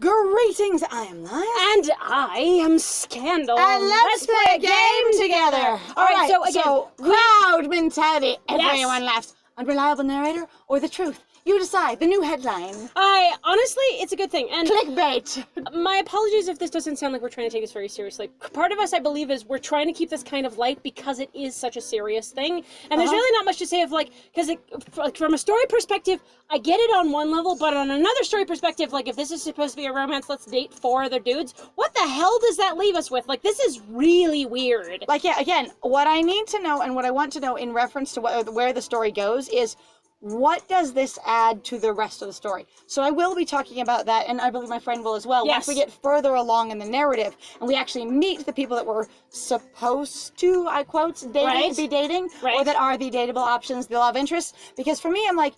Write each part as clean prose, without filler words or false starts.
Greetings, I am Lion. And I am Scandal. And let's play a game together. All right, so again, crowd mentality. Yes. Everyone laughs. Unreliable narrator or the truth? You decide. The new headline. Honestly, it's a good thing. And Clickbait. my apologies if this doesn't sound like we're trying to take this very seriously. Part of us, I believe, is we're trying to keep this kind of light because it is such a serious thing. And there's really not much to say of because from a story perspective, I get it on one level, but on another story perspective, if this is supposed to be a romance, let's date 4 other dudes. What the hell does that leave us with? This is really weird. Again, what I need to know and what I want to know in reference to where the story goes is, what does this add to the rest of the story? So I will be talking about that, and I believe my friend will as well. Yes. Once we get further along in the narrative, and we actually meet the people that we're supposed to, I quote, be dating, or that are the dateable options, the love interests. Because for me, I'm like,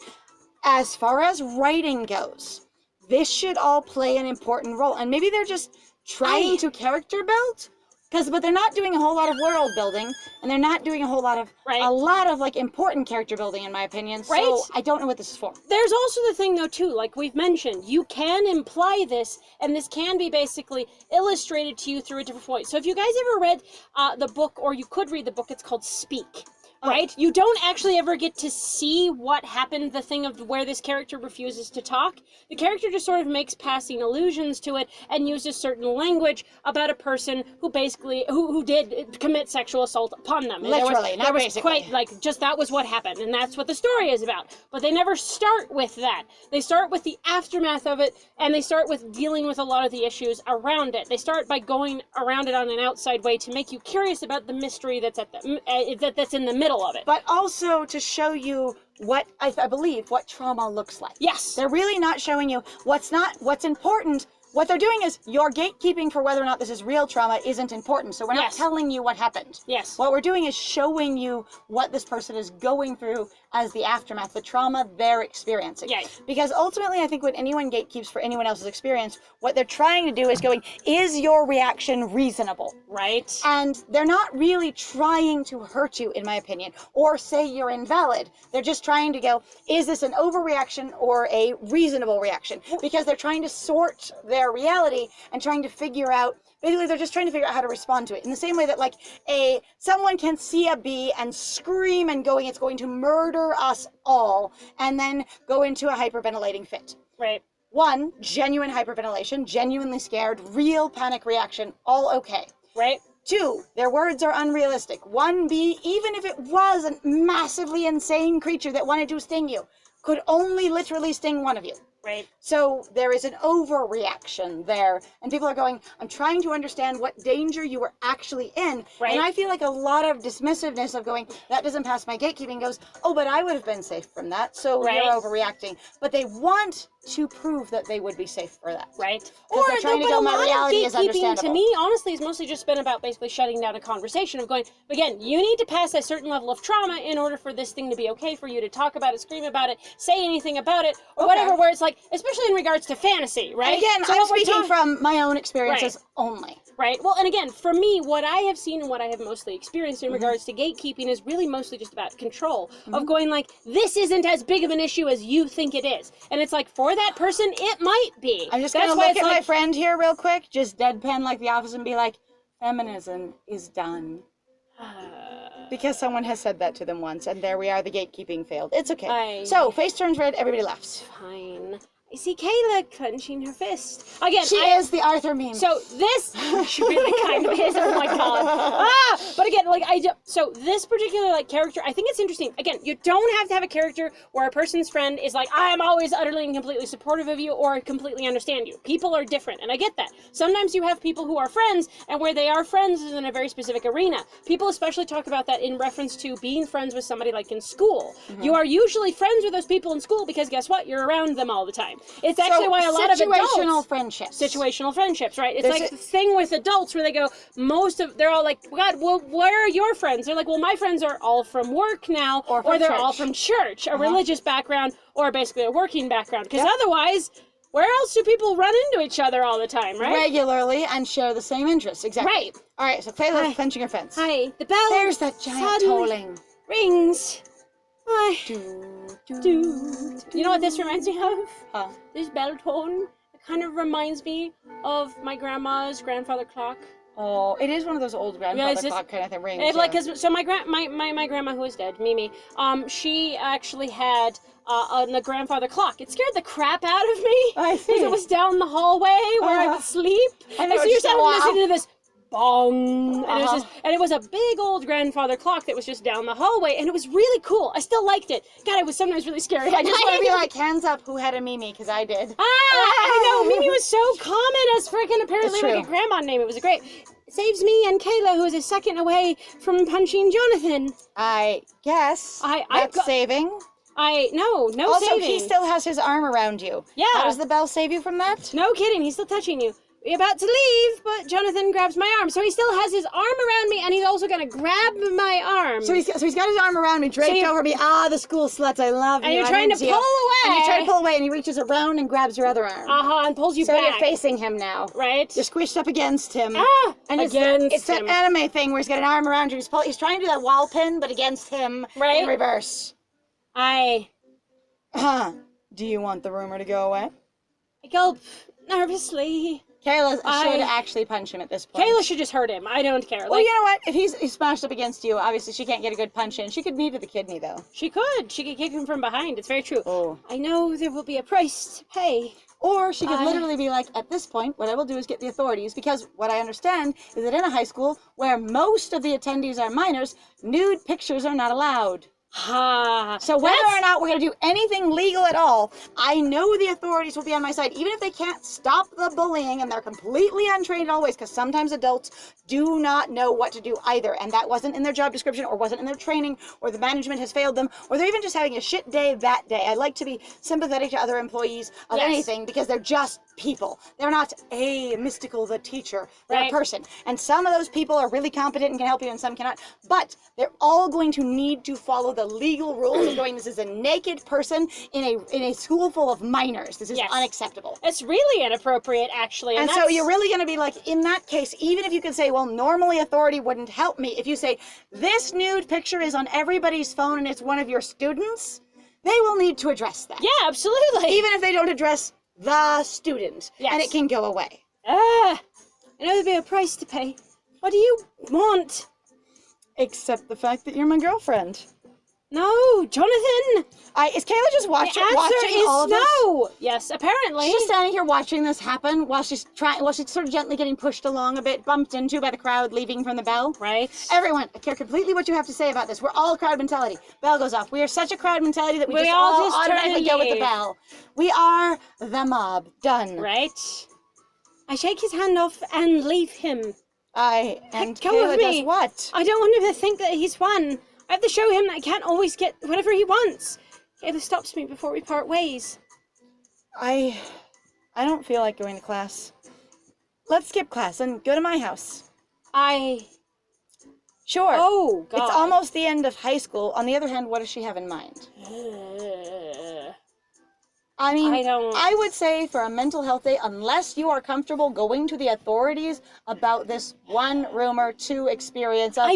as far as writing goes, this should all play an important role. And maybe they're just trying to character build. But they're not doing a whole lot of world building, and they're not doing a whole lot of important character building, in my opinion. So I don't know what this is for. There's also the thing, though, too, like we've mentioned, you can imply this, and this can be basically illustrated to you through a different point. So if you guys ever read the book, or you could read the book, it's called Speak. Right? You don't actually ever get to see what happened, the thing of where this character refuses to talk. The character just sort of makes passing allusions to it and uses certain language about a person who basically, who did commit sexual assault upon them. Literally, not basically. That was what happened, and that's what the story is about. But they never start with that. They start with the aftermath of it, and they start with dealing with a lot of the issues around it. They start by going around it on an outside way to make you curious about the mystery that's that's in the middle of it. But also to show you what, I believe, what trauma looks like. Yes. They're really not showing you what's important. What they're doing is, your gatekeeping for whether or not this is real trauma isn't important. So we're not telling you what happened. Yes. What we're doing is showing you what this person is going through as the aftermath, the trauma they're experiencing. Yes. Because ultimately, I think when anyone gatekeeps for anyone else's experience, what they're trying to do is going, is your reaction reasonable? Right. And they're not really trying to hurt you, in my opinion, or say you're invalid. They're just trying to go, is this an overreaction or a reasonable reaction? Because they're trying to sort their reality and trying to figure out, basically they're just trying to figure out how to respond to it. In the same way that someone can see a bee and scream and going, it's going to murder us all, and then go into a hyperventilating fit. Right. 1, genuine hyperventilation, genuinely scared, real panic reaction, all okay. Right. 2, their words are unrealistic. 1 bee, even if it was a massively insane creature that wanted to sting you, could only literally sting one of you. Right. So there is an overreaction there, and people are going, I'm trying to understand what danger you were actually in. Right. And I feel like a lot of dismissiveness of going, that doesn't pass my gatekeeping, goes, oh, but I would have been safe from that, so you're overreacting. But they want to prove that they would be safe for that. Right. Or they're trying to go, my reality is understandable. To me, honestly, has mostly just been about basically shutting down a conversation of going, again, you need to pass a certain level of trauma in order for this thing to be okay for you to talk about it, scream about it, say anything about it, or whatever, where it's like, especially in regards to fantasy, right? And again, I'm speaking from my own experiences only. Right. Well, and again, for me, what I have seen and what I have mostly experienced in regards to gatekeeping is really mostly just about control, of going this isn't as big of an issue as you think it is. And it's like, for that person, it might be. I'm just going to look at my friend here real quick, just deadpan like The Office, and be like, feminism is done. Because someone has said that to them once, and there we are, the gatekeeping failed. It's okay. So, face turns red, everybody laughs. Fine. I see Kayla clenching her fist. Again, she is the Arthur meme. So this, she really kind of is, oh my god. But again, so this particular character, I think it's interesting. Again, you don't have to have a character where a person's friend is like, I am always utterly and completely supportive of you, or completely understand you. People are different, and I get that. Sometimes you have people who are friends, and where they are friends is in a very specific arena. People especially talk about that in reference to being friends with somebody like in school. You are usually friends with those people in school because guess what? You're around them all the time. It's actually why a lot of adults... Situational friendships, right? It's like the thing with adults where they go, they're all like, God, well, where are your friends? They're like, well, my friends are all from work now, or they're all from church, a religious background, or basically a working background. Because otherwise, where else do people run into each other all the time, right? Regularly, and share the same interests, exactly. Right. All right, so Kayla's clenching her fence. Hi, the bell. There's that giant tolling. Rings. Do, You know what this reminds me of? Huh? This bell tone. kind of reminds me of my grandma's grandfather clock. Oh, it is one of those old grandfather clock kind of thing rings. Yeah. Like, cause so my grandma who is dead, Mimi, she actually had a grandfather clock. It scared the crap out of me. I see. Because it was down the hallway where I would sleep. And so you're listening to this bong. And it was a big old grandfather clock that was just down the hallway, and it was really cool. I still liked it. God, it was sometimes really scary. I just want to be like, hands up, who had a Mimi? Because I did. I know. Mimi was so common as freaking apparently like a grandma name. It was great. It saves me and Kayla, who is a second away from punching Jonathan. I guess that's saving. No also, saving. He still has his arm around you. Yeah. How does the bell save you from that? No kidding. He's still touching you. We're about to leave, but Jonathan grabs my arm. So he still has his arm around me, and he's also going to grab my arm. So he's got his arm around me, draped over me. The school sluts, I love you. And you're trying to pull away. And you try to pull away, and he reaches around and grabs your other arm. And pulls you back. So you're facing him now. Right. You're squished up against him. And it's an anime thing where he's got an arm around you. He's trying to do that wall pin, but against him in reverse. Do you want the rumor to go away? I gulp nervously. Kayla should actually punch him at this point. Kayla should just hurt him. I don't care. Well, you know what? If he's smashed up against you, obviously she can't get a good punch in. She could knee to the kidney, though. She could. She could kick him from behind. It's very true. Oh. I know there will be a price to pay. Or she could literally be like, at this point, what I will do is get the authorities, because what I understand is that in a high school where most of the attendees are minors, nude pictures are not allowed. So whether or not we're going to do anything legal at all, I know the authorities will be on my side, even if they can't stop the bullying and they're completely untrained always, because sometimes adults do not know what to do either, and that wasn't in their job description or wasn't in their training, or the management has failed them, or they're even just having a shit day that day. I like to be sympathetic to other employees of anything, because they're just people. They're not a mystical the teacher. They're a person. And some of those people are really competent and can help you, and some cannot. But they're all going to need to follow the legal rules of going, this is a naked person in a school full of minors. This is unacceptable. It's really inappropriate, actually. And so you're really going to be like, in that case, even if you can say, well, normally authority wouldn't help me, if you say, this nude picture is on everybody's phone and it's one of your students, they will need to address that. Yeah, absolutely. Even if they don't address the student. Yes. And it can go away. I know there'll be a price to pay. What do you want? Except the fact that you're my girlfriend. No, Jonathan! Is Kayla just watching all of this? No! Yes, apparently. She's just standing here watching this happen while she's sort of gently getting pushed along a bit, bumped into by the crowd leaving from the bell. Right. Everyone, I care completely what you have to say about this. We're all crowd mentality. Bell goes off. We are such a crowd mentality that we just all automatically go with the bell. We are the mob. Done. Right. I shake his hand off and leave him. And Kayla does what? I don't want him to think that he's won. I have to show him that I can't always get whatever he wants. Kayla stops me before we part ways. I don't feel like going to class. Let's skip class and go to my house. Sure. Oh, God. It's almost the end of high school. On the other hand, what does she have in mind? I mean, I would say for a mental health day, unless you are comfortable going to the authorities about this one rumor, two experience of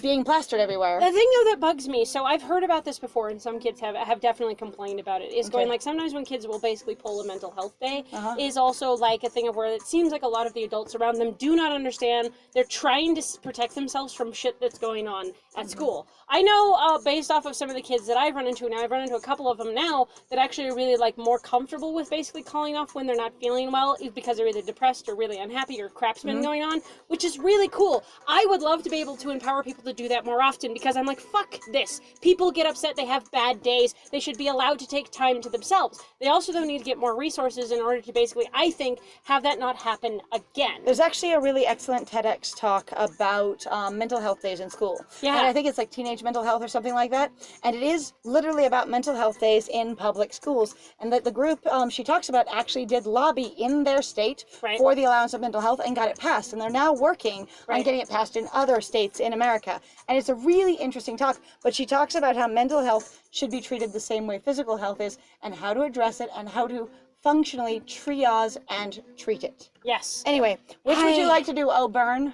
being plastered everywhere. The thing, though, that bugs me, so I've heard about this before, and some kids have definitely complained about it, is going, like, sometimes when kids will basically pull a mental health day, is also, like, a thing of where it seems like a lot of the adults around them do not understand. They're trying to protect themselves from shit that's going on at school. I know, based off of some of the kids that I've run into, and I've run into a couple of them now, that actually are really, like, more comfortable with basically calling off when they're not feeling well, because they're either depressed or really unhappy or crap's been going on, which is really cool. I would love to be able to empower people to do that more often, because I'm like, fuck this. People get upset, they have bad days, they should be allowed to take time to themselves. They also, though, need to get more resources in order to basically, I think, have that not happen again. There's actually a really excellent TEDx talk about mental health days in school. Yeah. And I think it's like teenage mental health or something like that. And it is literally about mental health days in public schools. And that the group she talks about actually did lobby in their state for the allowance of mental health and got it passed. And they're now working on getting it passed in other states in America. And it's a really interesting talk. But she talks about how mental health should be treated the same way physical health is, and how to address it, and how to functionally triage and treat it. Yes. Anyway, which would you like to do, O'Byrne?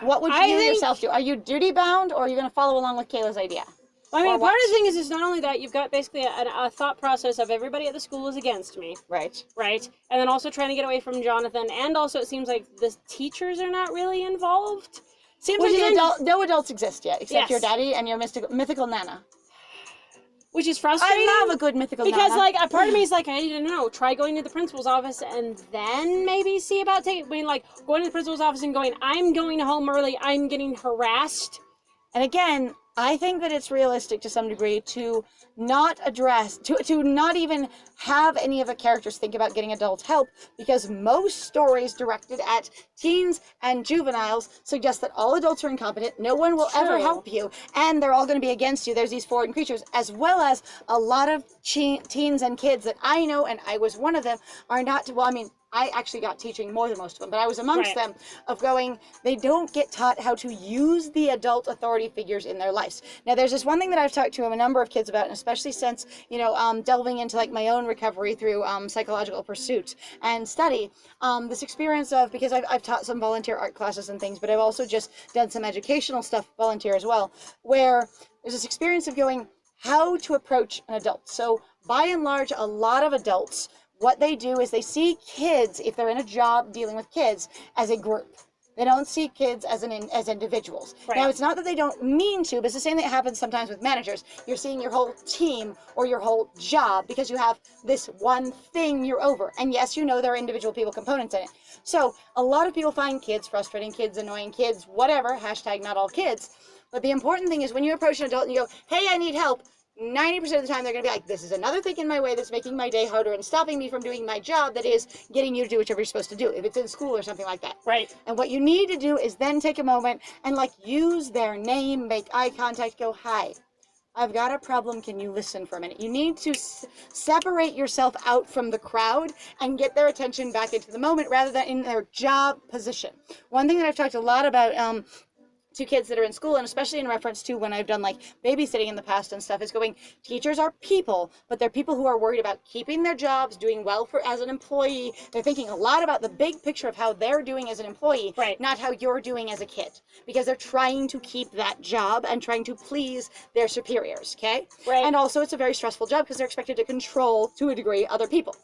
What would you yourself do? Are you duty bound, or are you going to follow along with Kayla's idea? Well, I mean, part of the thing is not only that, you've got basically a thought process of everybody at the school is against me. Right. Right. And then also trying to get away from Jonathan. And also it seems like the teachers are not really involved. Seems like no adults exist yet, except your daddy and your mythical Nana. Which is frustrating. I love a good mythical Nana. Because, like, a part of me is like, I don't know, try going to the principal's office and then maybe see about taking, I mean, like, going to the principal's office and going, I'm going home early, I'm getting harassed. And again, I think that it's realistic to some degree to not address, to not even have any of the characters think about getting adult help, because most stories directed at teens and juveniles suggest that all adults are incompetent, no one will ever help you, and they're all going to be against you. There's these foreign creatures, as well as a lot of teens and kids that I know, and I was one of them, are not, well, I mean, I actually got teaching more than most of them, but I was amongst them of going, they don't get taught how to use the adult authority figures in their lives. Now, there's this one thing that I've talked to a number of kids about, and especially since, you know, delving into like my own recovery through psychological pursuit and study, this experience of, because I've taught some volunteer art classes and things, but I've also just done some educational stuff, volunteer as well, where there's this experience of going, how to approach an adult. So by and large, a lot of adults, what they do is they see kids, if they're in a job dealing with kids, as a group. They don't see kids as individuals. Now, it's not that they don't mean to, but it's the same thing that happens sometimes with managers. You're seeing your whole team or your whole job because you have this one thing you're over. And yes, you know there are individual people components in it. So a lot of people find kids frustrating, kids annoying, kids whatever, hashtag not all kids. But the important thing is when you approach an adult and you go, hey, I need help, 90% of the time they're going to be like, this is another thing in my way that's making my day harder and stopping me from doing my job, that is getting you to do whatever you're supposed to do, if it's in school or something like that. Right. And what you need to do is then take a moment and like use their name, make eye contact, go, hi, I've got a problem, can you listen for a minute? You need to separate yourself out from the crowd and get their attention back into the moment rather than in their job position. One thing that I've talked a lot about to kids that are in school, and especially in reference to when I've done like babysitting in the past and stuff, is going, teachers are people, but they're people who are worried about keeping their jobs, doing well as an employee. They're thinking a lot about the big picture of how they're doing as an employee, not how you're doing as a kid, because they're trying to keep that job and trying to please their superiors, okay? And also it's a very stressful job because they're expected to control, to a degree, other people.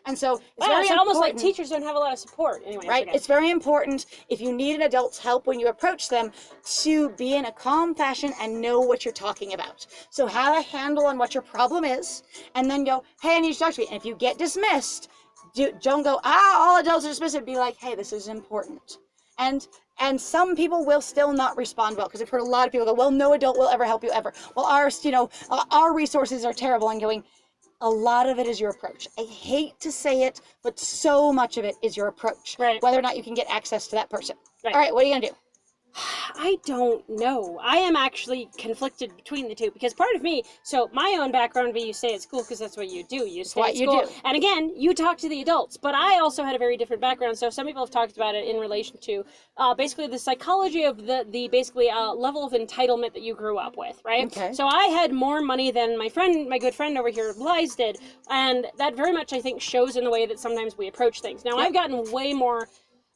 And so it's very important. Almost like teachers don't have a lot of support anyway. Right. It's very important, if you need an adult's help when you approach them, to be in a calm fashion and know what you're talking about. So have a handle on what your problem is, and then go, hey, I need you to talk to me. And if you get dismissed, don't go, all adults are dismissed. Be like, hey, this is important. And some people will still not respond well, because I've heard a lot of people go, well, no adult will ever help you ever. Well, our resources are terrible, and going, a lot of it is your approach. I hate to say it, but so much of it is your approach. Whether or not you can get access to that person. All right, what are you going to do? I don't know. I am actually conflicted between the two, because part of me, so my own background would be you stay at school because that's what you do. You stay at school. And again, you talk to the adults, but I also had a very different background. So some people have talked about it in relation to basically the psychology of the basically level of entitlement that you grew up with, right? Okay. So I had more money than my good friend over here, Liz, did. And that very much, I think, shows in the way that sometimes we approach things. Now, I've gotten way more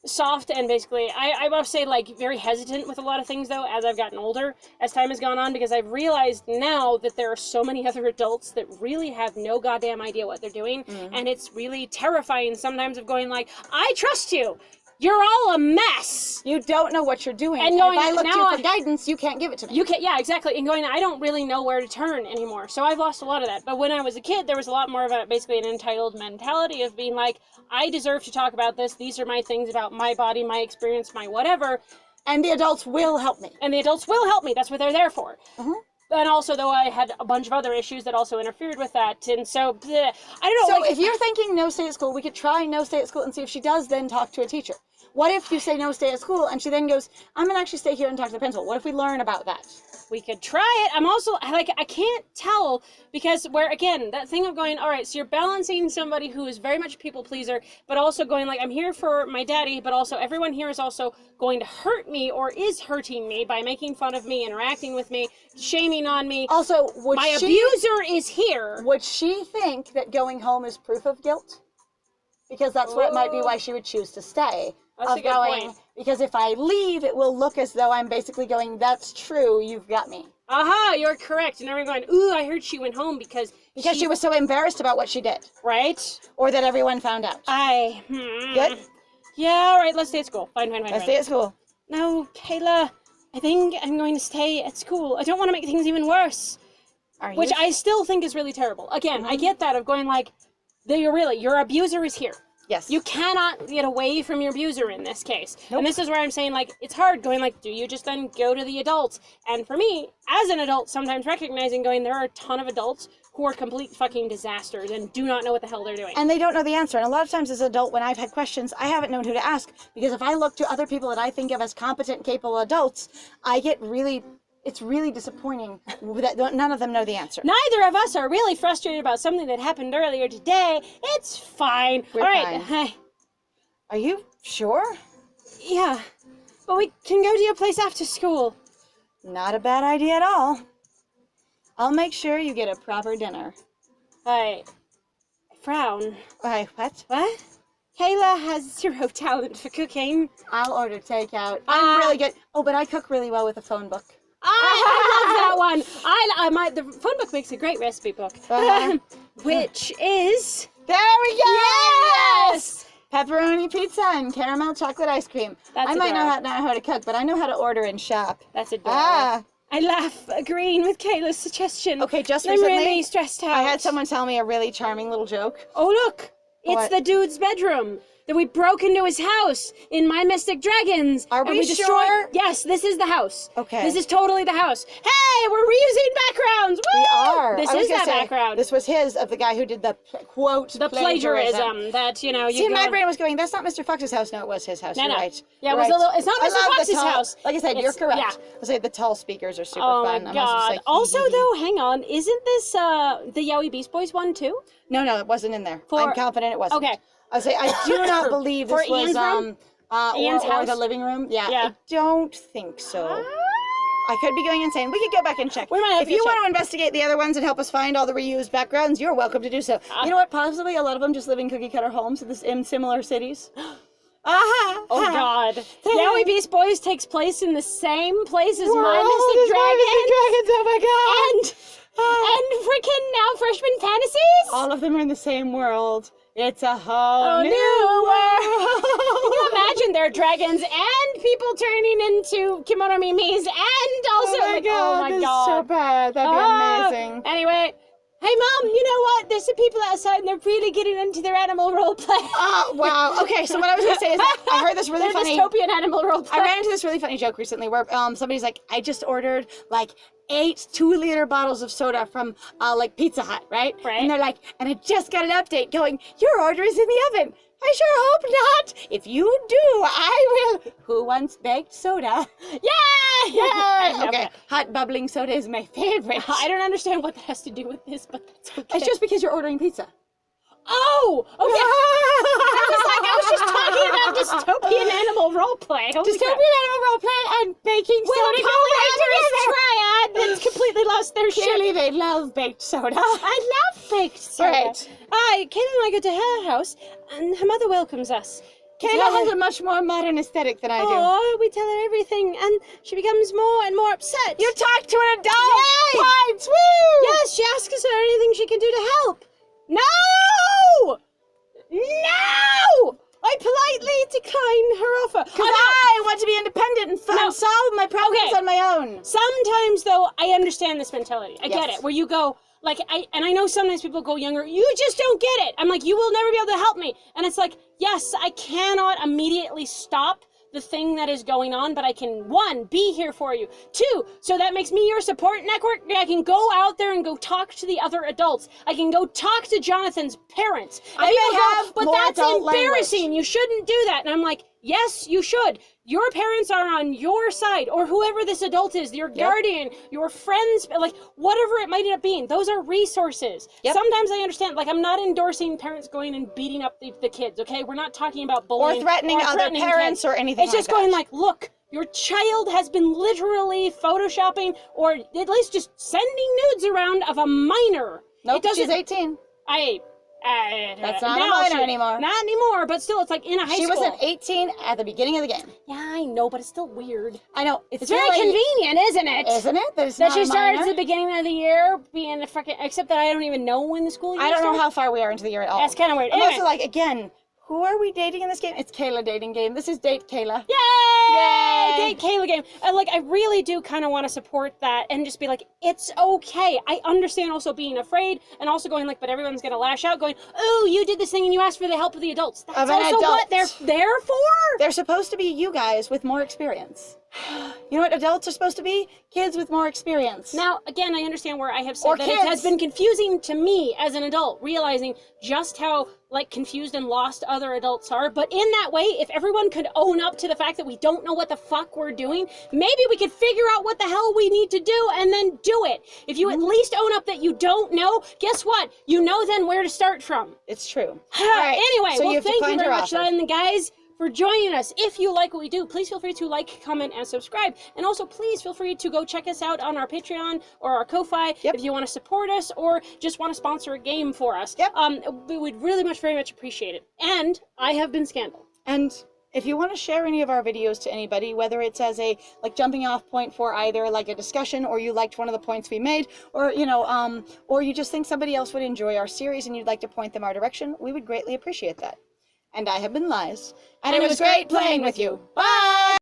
soft and basically, I must say, like, very hesitant with a lot of things, though, as I've gotten older, as time has gone on, because I've realized now that there are so many other adults that really have no goddamn idea what they're doing, and it's really terrifying sometimes of going like, I trust you! You're all a mess! You don't know what you're doing. And going, if I look to you for guidance, you can't give it to me. You can't, yeah, exactly. And going, I don't really know where to turn anymore. So I've lost a lot of that. But when I was a kid, there was a lot more of basically an entitled mentality of being like, I deserve to talk about this. These are my things about my body, my experience, my whatever. And the adults will help me. And the adults will help me. That's what they're there for. And also, though, I had a bunch of other issues that also interfered with that. And so, I don't know. So if you're thinking no stay at school, we could try no stay at school and see if she does then talk to a teacher. What if you say no stay at school and she then goes, I'm going to actually stay here and talk to the principal? What if we learn about that? We could try it. I'm also, like, I can't tell, because where, again, that thing of going, all right, so you're balancing somebody who is very much a people pleaser, but also going like, I'm here for my daddy, but also everyone here is also going to hurt me or is hurting me by making fun of me, interacting with me, shaming on me. Also, my abuser is here. Would she think that going home is proof of guilt? Because that's what might be why she would choose to stay. That's a good point. Because if I leave, it will look as though I'm basically going, that's true, you've got me. aha, you're correct. And everyone going, ooh, I heard she went home because she was so embarrassed about what she did. Right? Or that everyone found out. Good? Yeah, all right, let's stay at school. Fine. Let's stay at school. No, Kayla, I think I'm going to stay at school. I don't want to make things even worse. Which I still think is really terrible. Again, I get that of going like, your abuser is here. Yes. You cannot get away from your abuser in this case. Nope. And this is where I'm saying, like, it's hard going like, do you just then go to the adults? And for me, as an adult, sometimes recognizing going, there are a ton of adults who are complete fucking disasters and do not know what the hell they're doing. And they don't know the answer. And a lot of times as an adult, when I've had questions, I haven't known who to ask. Because if I look to other people that I think of as competent, capable adults, it's really disappointing that none of them know the answer. Neither of us are really frustrated about something that happened earlier today. It's fine. We're all right. fine. Are you sure? Yeah. But we can go to your place after school. Not a bad idea at all. I'll make sure you get a proper dinner. I frown. Why, what? What? Kayla has 0 talent for cooking. I'll order takeout. I'm really good. Oh, but I cook really well with a phone book. I love that one. The phone book makes a great recipe book. Which is... There we go! Yes! Pepperoni pizza and caramel chocolate ice cream. That's I might not know how to cook, but I know how to order and shop. That's adorable. I laugh agreeing with Kayla's suggestion. Okay, just I'm recently, really stressed out. I had someone tell me a really charming little joke. Oh, look! It's the dude's bedroom. That we broke into his house in My Mystic Dragons. Are we sure? Yes, this is the house. Okay. This is totally the house. Hey, we're reusing backgrounds. Woo! We are. This is that background. This was his, of the guy who did the quote. The plagiarism that, you know, See, my brain was going, that's not Mr. Fox's house. No, it was his house. No, You're no. right. Yeah, You're it was right. a little, it's not Mr. Fox's house. Like I said, you're correct. Yeah. I'll say the tall speakers are super oh fun. my God. Also, though, hang on. Isn't this the Yowie Beast Boys one, too? No, it wasn't in there. I'm confident it wasn't. Okay. I say I do not believe this was Ian's room? Ian's or house? the living room. Yeah, I don't think so. I could be going insane. We could go back and check. We might have if you want to investigate the other ones and help us find all the reused backgrounds, you're welcome to do so. You know what? Possibly a lot of them just live in cookie cutter homes in similar cities. Oh God! Yowie Beast Boys takes place in the same place as My Mystic Dragons. Oh my God! And freaking now Freshman Fantasies. All of them are in the same world. It's a whole new world. world. Can you imagine there are dragons and people turning into kimono mimis and also oh my God, this is so bad. That'd be amazing. Anyway, hey Mom, you know what? There's some people outside and they're really getting into their animal role play. Oh, wow. Okay, so what I was going to say is I heard this really funny... dystopian animal role play. I ran into this really funny joke recently where somebody's like, I just ordered like 8 2-liter bottles of soda from like Pizza Hut, right? And they're like, and I just got an update going, your order is in the oven. I sure hope not. If you do, I will. Who wants baked soda? Yay! Yay! Okay, hot bubbling soda is my favorite. I don't understand what that has to do with this, but that's okay. It's just because you're ordering pizza. Oh, okay. I was just talking about dystopian animal roleplay. Dystopian animal roleplay and baking soda. Polyamorous triad that's completely lost their shit. Clearly they love baked soda. I love baked soda. Right. Kayla and I go to her house, and her mother welcomes us. Kayla has a much more modern aesthetic than I do. Oh, we tell her everything, and she becomes more and more upset. You talk to an adult! Yay! Points! Woo! Yes, she asks us anything she can do to help. No! No! I politely decline her offer. Because I want to be independent and solve my problems on my own. Sometimes, though, I understand this mentality. I get it. Where you go, like, I know sometimes people go younger, you just don't get it. I'm like, you will never be able to help me. And it's like, yes, I cannot immediately stop the thing that is going on, but I can, 1, be here for you. 2, so that makes me your support network. I can go out there and go talk to the other adults. I can go talk to Jonathan's parents. I may have but more that's adult embarrassing. language. You shouldn't do that. And I'm like, yes, you should. Your parents are on your side, or whoever this adult is, your guardian, your friends, like whatever it might end up being. Those are resources. Sometimes I understand, like I'm not endorsing parents going and beating up the kids, okay? We're not talking about bullying. Or threatening other parents or anything It's just going like, look, your child has been literally photoshopping or at least just sending nudes around of a minor. Nope, she's 18. That's not a minor anymore. Not anymore, but still, it's like in a high school. She was an 18 at the beginning of the game. Yeah, I know, but it's still weird. I know. It's very convenient, isn't it? Isn't it? That she started at the beginning of the year being a freaking... Except that I don't even know when the school year I don't know starts. how far we are into the year at all. That's kind of weird. I'm Anyway. also like, again, who are we dating in this game? It's Kayla dating game. This is Date Kayla. Yay! Yay! Date Kayla game. Like, I really do kind of want to support that and just be like, it's okay. I understand also being afraid and also going like, but everyone's going to lash out going, oh, you did this thing and you asked for the help of the adults. That's also what they're there for. They're supposed to be you guys with more experience. You know what adults are supposed to be? Kids with more experience. Now, again, I understand where I have said that it has been confusing to me as an adult, realizing just how, like, confused and lost other adults are. But in that way, if everyone could own up to the fact that we don't know what the fuck we're doing, maybe we could figure out what the hell we need to do and then do it. If you at least own up that you don't know, guess what? You know then where to start from. It's true. Anyway, so well, thank you very much, offer. then, guys, for joining us. If you like what we do, please feel free to like, comment, and subscribe. And also, please feel free to go check us out on our Patreon or our Ko-Fi if you want to support us or just want to sponsor a game for us. We would really very much appreciate it. And I have been Scandal. And if you want to share any of our videos to anybody, whether it's as a jumping off point for either like a discussion, or you liked one of the points we made, or or you just think somebody else would enjoy our series and you'd like to point them our direction, we would greatly appreciate that. And I have been Liz, and it was great playing with you. Bye!